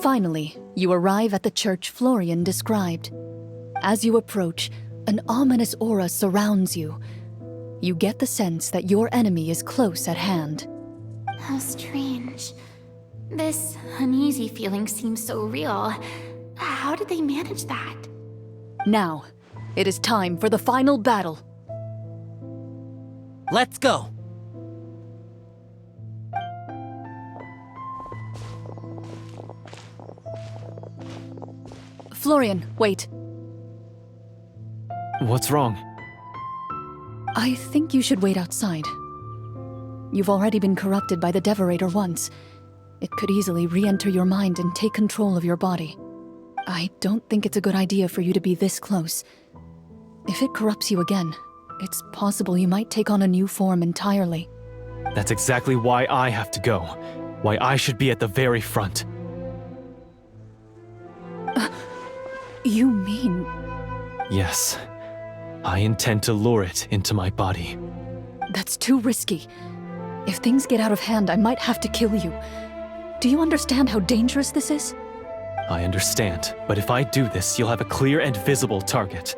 Finally, you arrive at the church Florian described. As you approach, an ominous aura surrounds you. You get the sense that your enemy is close at hand. How strange. This uneasy feeling seems so real. How did they manage that? Now, it is time for the final battle. Let's go! Florian, wait. What's wrong? I think you should wait outside. You've already been corrupted by the Devorator once. It could easily re-enter your mind and take control of your body. I don't think it's a good idea for you to be this close. If it corrupts you again, it's possible you might take on a new form entirely. That's exactly why I have to go. Why I should be at the very front. You mean... Yes. I intend to lure it into my body. That's too risky. If things get out of hand, I might have to kill you. Do you understand how dangerous this is? I understand, but if I do this, you'll have a clear and visible target.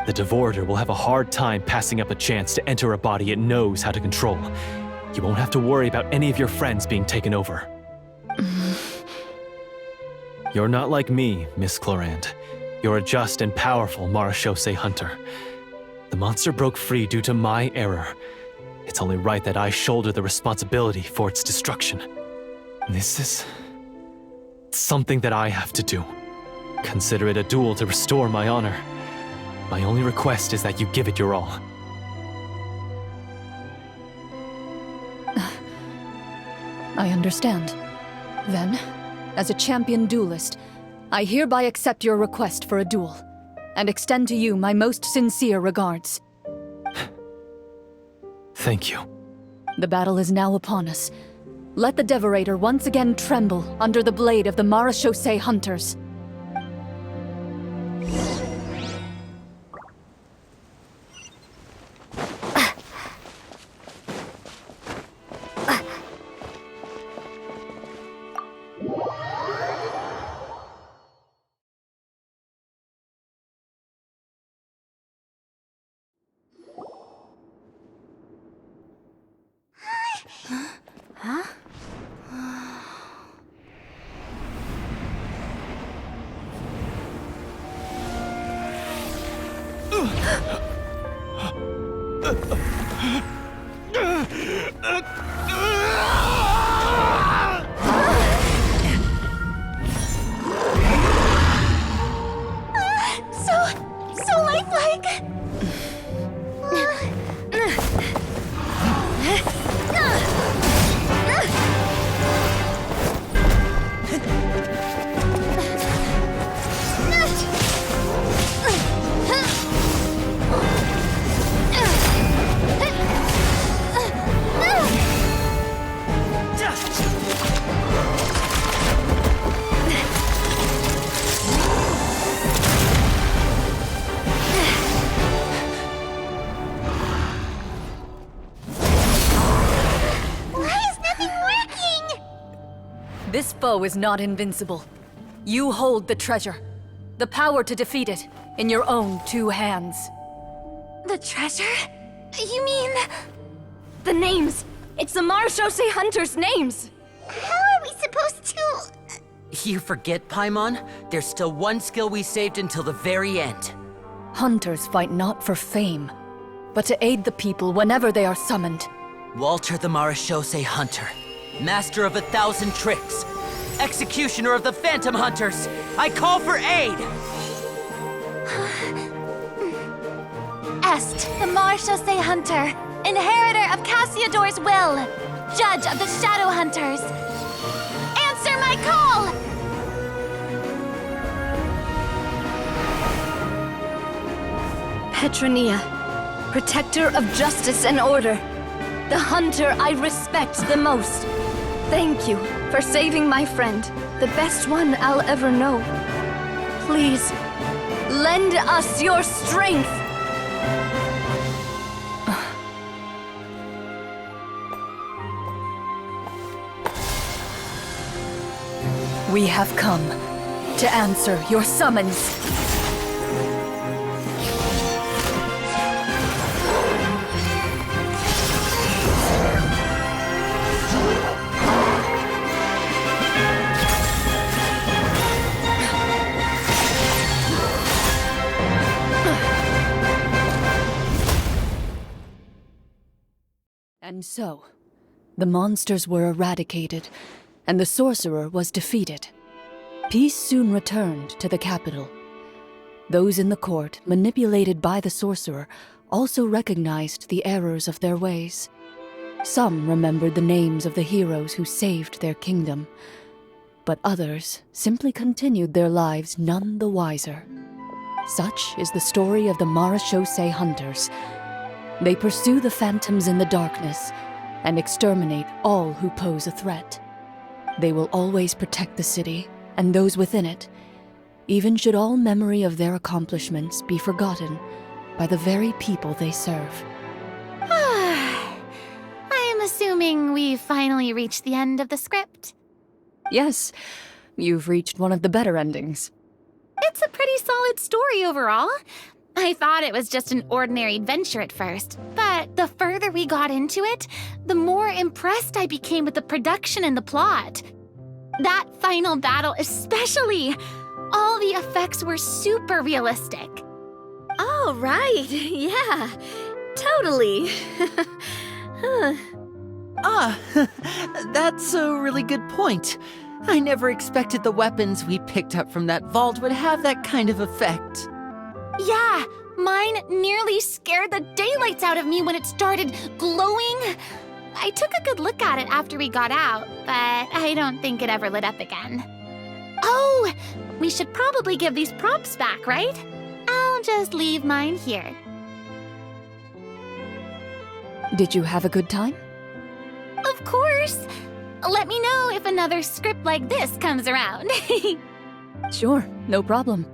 The Devorator will have a hard time passing up a chance to enter a body it knows how to control. You won't have to worry about any of your friends being taken over. You're not like me, Miss Clorinde. You're a just and powerful Marechaussee hunter. The monster broke free due to my error. It's only right that I shoulder the responsibility for its destruction. This is... something that I have to do. Consider it a duel to restore my honor. My only request is that you give it your all. I understand. Then, as a champion duelist, I hereby accept your request for a duel, and extend to you my most sincere regards. Thank you. The battle is now upon us. Let the Devorator once again tremble under the blade of the Marechaussee hunters. So lifelike! This foe is not invincible. You hold the treasure, the power to defeat it, in your own two hands. The treasure? You mean... the names! It's the Marechaussee hunters' names! How are we supposed to... You forget, Paimon? There's still one skill we saved until the very end. Hunters fight not for fame, but to aid the people whenever they are summoned. Walter the Marechaussee Hunter, master of 1,000 tricks, executioner of the Phantom Hunters, I call for aid! Est, the Marechaussee Hunter, inheritor of Cassiodor's will, judge of the Shadow Hunters. Answer my call! Petronia, protector of justice and order. the hunter I respect the most. Thank you for saving my friend, the best one I'll ever know. Please, lend us your strength! We have come to answer your summons. And so, the monsters were eradicated, and the sorcerer was defeated. Peace soon returned to the capital. Those in the court, manipulated by the sorcerer, also recognized the errors of their ways. Some remembered the names of the heroes who saved their kingdom, but others simply continued their lives none the wiser. Such is the story of the Marechaussee Hunters. They pursue the phantoms in the darkness and exterminate all who pose a threat. They will always protect the city and those within it, even should all memory of their accomplishments be forgotten by the very people they serve. I am assuming we've finally reached the end of the script. Yes, you've reached one of the better endings. It's a pretty solid story overall. I thought it was just an ordinary adventure at first, but the further we got into it, the more impressed I became with the production and the plot. That final battle especially! All the effects were super realistic. Oh, right. Yeah, totally. That's a really good point. I never expected the weapons we picked up from that vault would have that kind of effect. Yeah, mine nearly scared the daylights out of me when it started glowing. I took a good look at it after we got out, but I don't think it ever lit up again. Oh, we should probably give these props back, right? I'll just leave mine here. Did you have a good time? Of course! Let me know if another script like this comes around. Sure, no problem.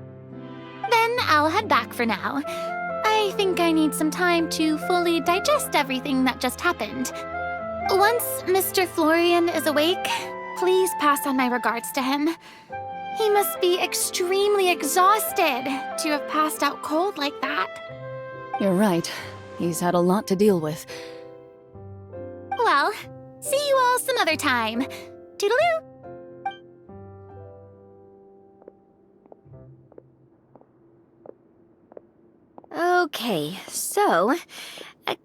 Then I'll head back for now. I think I need some time to fully digest everything that just happened. Once Mr. Florian is awake, please pass on my regards to him. He must be extremely exhausted to have passed out cold like that. You're right. He's had a lot to deal with. Well, see you all some other time. Toodaloo! Okay, so,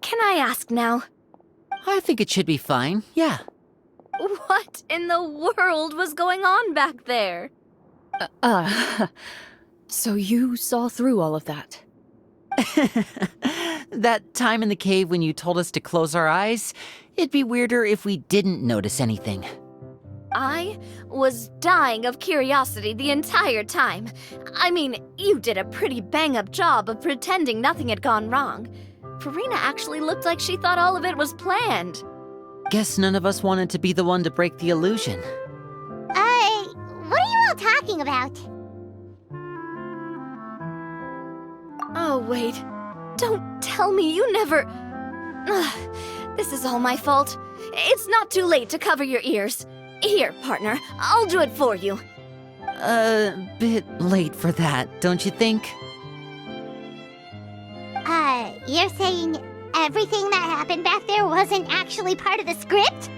can I ask now? I think it should be fine, yeah. What in the world was going on back there? So you saw through all of that? That time in the cave when you told us to close our eyes, it'd be weirder if we didn't notice anything. I was dying of curiosity the entire time. I mean, you did a pretty bang-up job of pretending nothing had gone wrong. Farina actually looked like she thought all of it was planned. Guess none of us wanted to be the one to break the illusion. What are you all talking about? Oh, wait. Don't tell me you never... Ugh, this is all my fault. It's not too late to cover your ears. Here, partner, I'll do it for you. Bit late for that, don't you think? You're saying everything that happened back there wasn't actually part of the script?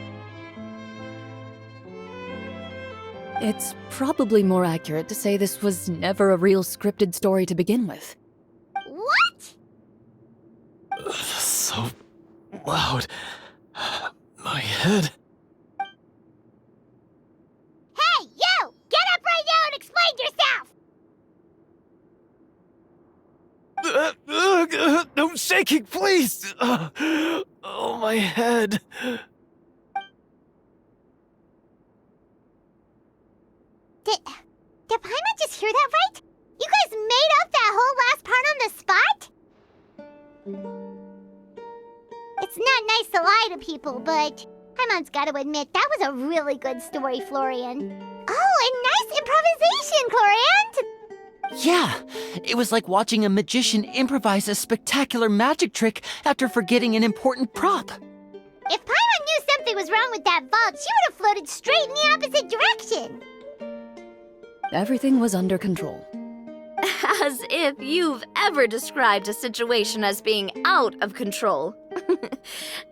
It's probably more accurate to say this was never a real scripted story to begin with. What? So loud. My head. Hey, you! Get up right now and explain yourself! No shaking, please! Oh, my head. Did Paimon just hear that right? You guys made up that whole last part on the spot? It's not nice to lie lie to people, but Paimon's gotta admit, that was a really good story, Florian. Oh, and nice improvisation, Clorinde! Yeah, it was like watching a magician improvise a spectacular magic trick after forgetting an important prop. If Paimon knew something was wrong with that vault, she would have floated straight in the opposite direction. Everything was under control. As if you've ever described a situation as being out of control.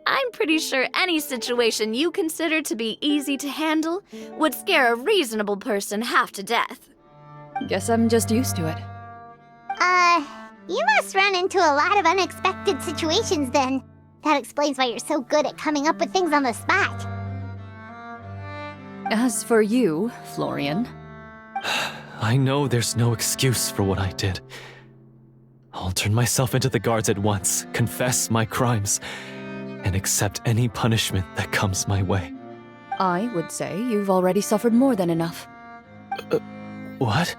I'm pretty sure any situation you consider to be easy to handle would scare a reasonable person half to death. Guess I'm just used to it. You must run into a lot of unexpected situations then. That explains why you're so good at coming up with things on the spot. As for you, Florian, I know there's no excuse for what I did. I'll turn myself into the guards at once, confess my crimes, and accept any punishment that comes my way. I would say you've already suffered more than enough. What?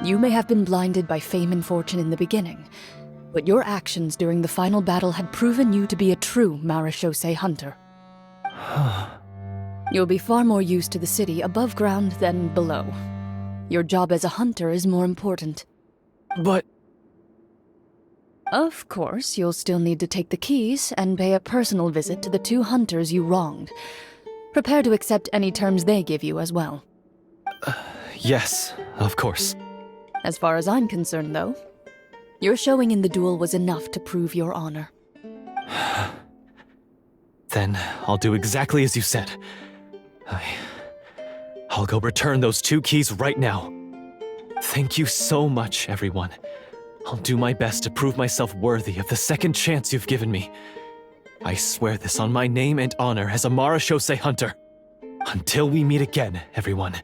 You may have been blinded by fame and fortune in the beginning, but your actions during the final battle had proven you to be a true marechaussee hunter. You'll be far more used to the city above ground than below. Your job as a hunter is more important. But... Of course, you'll still need to take the keys and pay a personal visit to the 2 hunters you wronged. Prepare to accept any terms they give you as well. Yes, of course. As far as I'm concerned, though, your showing in the duel was enough to prove your honor. Then I'll do exactly as you said. I'll go return those 2 keys right now. Thank you so much, everyone. I'll do my best to prove myself worthy of the second chance you've given me. I swear this on my name and honor as a marechaussee hunter. Until we meet again, everyone.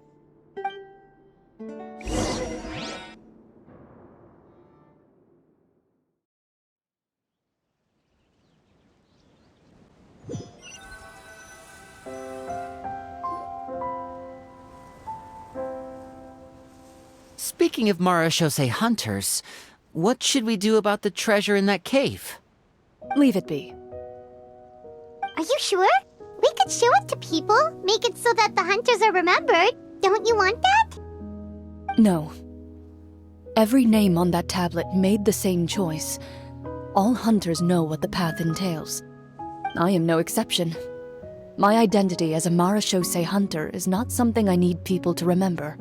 Speaking of marechaussee hunters, what should we do about the treasure in that cave? Leave it be. Are you sure? We could show it to people, make it so that the hunters are remembered. Don't you want that? No. Every name on that tablet made the same choice. All hunters know what the path entails. I am no exception. My identity as a marechaussee hunter is not something I need people to remember.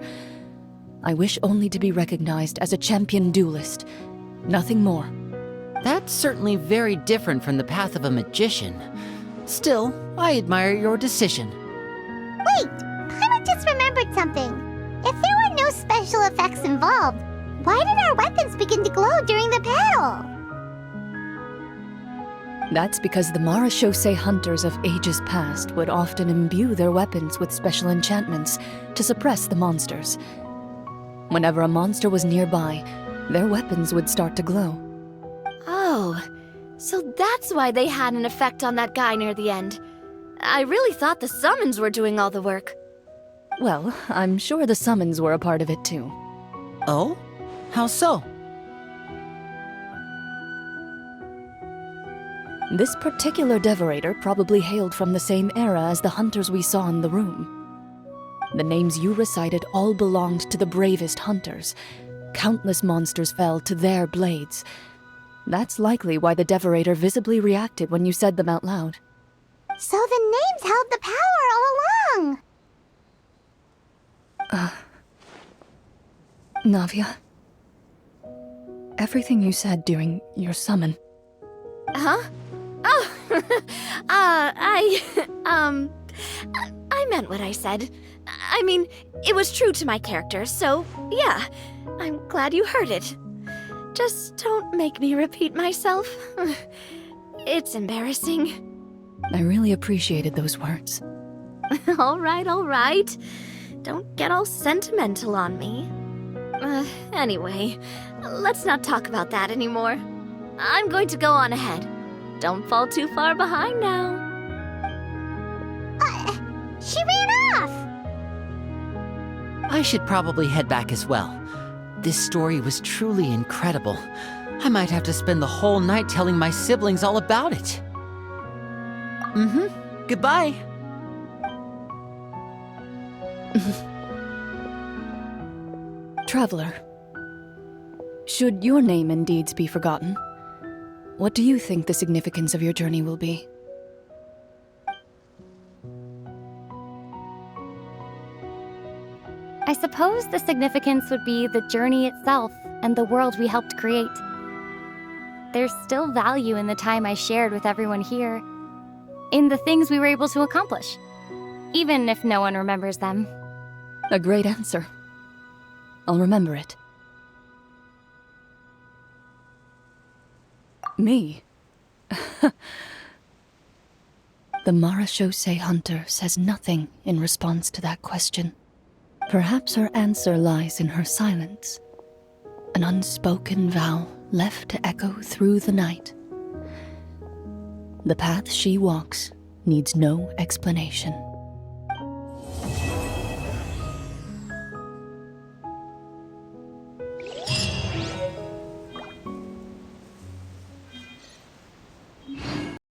I wish only to be recognized as a champion duelist. Nothing more. That's certainly very different from the path of a magician. Still, I admire your decision. Wait! Paimon just remembered something. If there were no special effects involved, why did our weapons begin to glow during the battle? That's because the marechaussee hunters of ages past would often imbue their weapons with special enchantments to suppress the monsters. Whenever a monster was nearby, their weapons would start to glow. Oh, so that's why they had an effect on that guy near the end. I really thought the summons were doing all the work. Well, I'm sure the summons were a part of it too. Oh? How so? This particular devorator probably hailed from the same era as the hunters we saw in the room. The names you recited all belonged to the bravest hunters. Countless monsters fell to their blades. That's likely why the devorator visibly reacted when you said them out loud. So the names held the power all along! Navia, everything you said during your summon. Huh? Oh, I meant what I said. I mean, it was true to my character, so yeah, I'm glad you heard it. Just don't make me repeat myself. It's embarrassing. I really appreciated those words. All right. Don't get all sentimental on me. Anyway, let's not talk about that anymore. I'm going to go on ahead. Don't fall too far behind now. She ran off! I should probably head back as well. This story was truly incredible. I might have to spend the whole night telling my siblings all about it. Goodbye. Traveler, should your name and deeds be forgotten, what do you think the significance of your journey will be? I suppose the significance would be the journey itself and the world we helped create. There's still value in the time I shared with everyone here, in the things we were able to accomplish, even if no one remembers them. A great answer. I'll remember it. Me? The Marechaussee Hunter says nothing in response to that question. Perhaps her answer lies in her silence, an unspoken vow left to echo through the night. The path she walks needs no explanation.